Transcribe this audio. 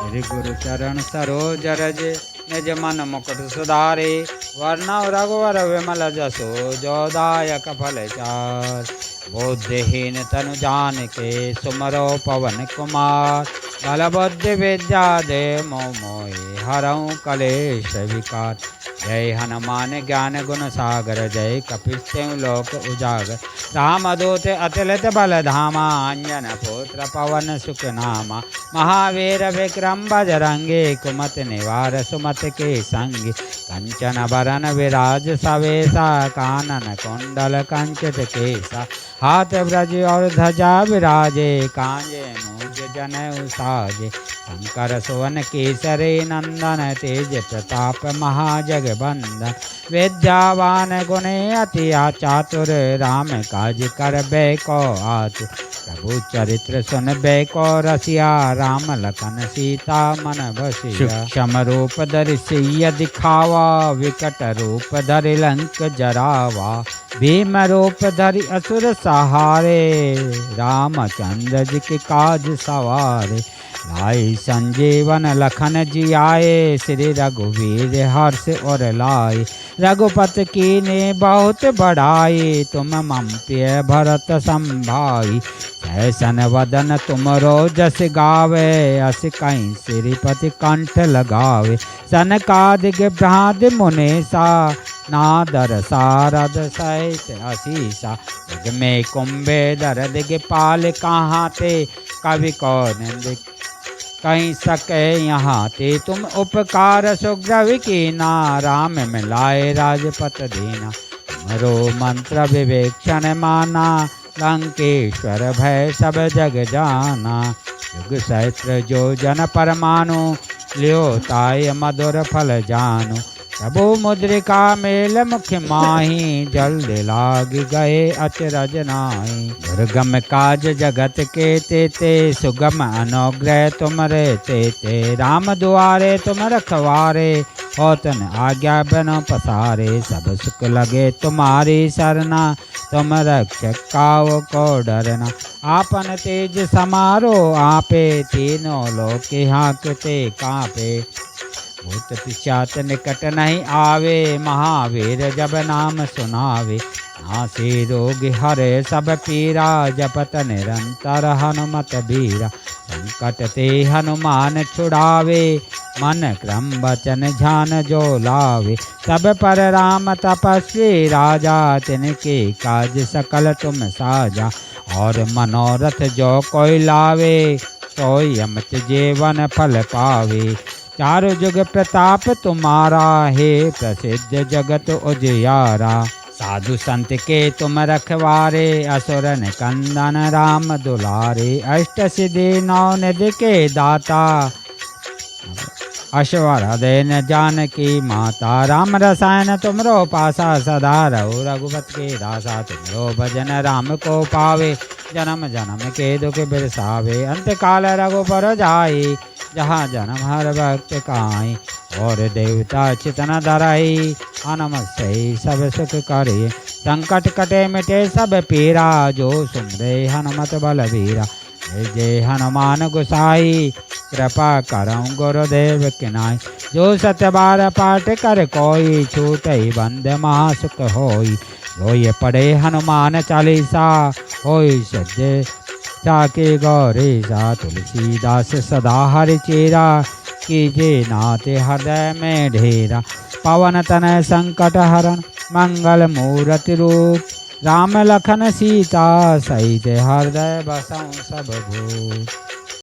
श्री गुरु चरण सरोज रज निज मन मुकुट सुधारे वर्णव रघुवर विमल जसो जोदायक फल चार। बुद्धिहीन तनु जानिके सुमरो पवन कुमार बल बुद्धि विद्या दे मोहि हरऊँ कलेश विकार। जय हनुमान ज्ञान गुण सागर जय कपीस लोक उजागर। रामदूत अतुलित बल धामा अंजन पुत्र पवन सुख नामा। महावीर विक्रम बजरंगी कुमति निवार सुमति के संगी। कंचन बरन विराज सवेसा कानन कुंडल कंचित केसा। हाथ ब्रज और ध्वजा विराजे कांजे मूज जनेऊ साजे। शंकर सुवन केसरी नंदन तेज प्रताप महाजगबंदन। विद्यावान गुणी अति चातुर राम काज करबे को आतुर। प्रभु चरित्र सुनबे को रसिया राम लखन सीता मन बसिया। सूक्ष्म रूप धरि सिय दिखावा विकट रूप धरि लंक जरावा। भीम रूप धरि असुर सहारे रामचंद्र जी के काज सवारे। लाई संजीवन लखन जी आए श्री रघुवीर हर्ष और लाए। रघुपति कीन्ही बहुत बढ़ाई तुम मम प्रिय भरत संभाई। ऐसन वदन तुमरो जस गावे अस कहीं श्रीपति कंठ लगावे। सनकादिक भ्रांति मुनीसा नादर सारद सहित असीसा। जग में कुंभे दर दिग पाल कहाँ ते कवि कौन कहीं सके यहाँ ते। तुम उपकार सुग्रीव कीना राम मिलाए राजपत दीना। तुमरो मंत्र विवेक्षण माना लंकेश्वर भय सब जग जाना। युग सहस्त्र जो जन परमाणु लियो ताय मधुर फल जानु। प्रभु मुद्रिका मेल मुख माही जल्द लाग गए अचरज नाहि। दुर्गम काज जगत के तेते सुगम अनुग्रह तुमरे तेते। राम दुआरे तुम रखवारे होतन आज्ञा बनो पसारे। सब सुख लगे तुम्हारी सरना तुम रक्षक काहू को डरना। आपन तेज समारो आपे तीनों लोक हाँकते कांपे। भूत पिशाच निकट नहीं आवे महावीर जब नाम सुनावे। नासे रोग हरे सब पीरा जपत निरंतर हनुमत बीरा। संकट ते हनुमान छुड़ावे मन क्रम वचन ध्यान जो लावे। सब पर राम तपस्वी राजा तिनके काज सकल तुम साजा। और मनोरथ जो कोई लावे सोई अमित जीवन फल पावे। चारु जुग प्रताप तुम्हारा है प्रसिद्ध जगत उजियारा। साधु संत के तुम रखवारे असुर निकंदन राम दुलारे। अष्ट सिद्धि नौ निधि के दाता अश्वर देन जानकी माता। राम रसायन तुमरो पासा सदा रहो रघुपत के दासा। तुमरो भजन राम को पावे जन्म जन्म के दुख बिरसावे। अंत काल रघुपर जाई जहाँ जन्म हर भक्त काई। और देवता चितन धराई हनुमत से सब सुख करे। संकट कटे मिटे सब पीरा जो सुमरे हनुमत बलवीरा। जय जय हनुमान गोसाई कृपा करऊँ गुरुदेव की नाई। जो सत्य बार पाठ कर कोई छूटई बंद महासुख होई। जो ये पढ़े हनुमान चालीसा होई सज्जे जाके गौरी सा। तुलसीदास सदा हरि चेरा कीजे नाते हृदय में ढेरा। पवन तनय संकट हरण मंगल मूर्ति रूप। राम लखन सीता सहित हृदय बसऊँ सब भूत।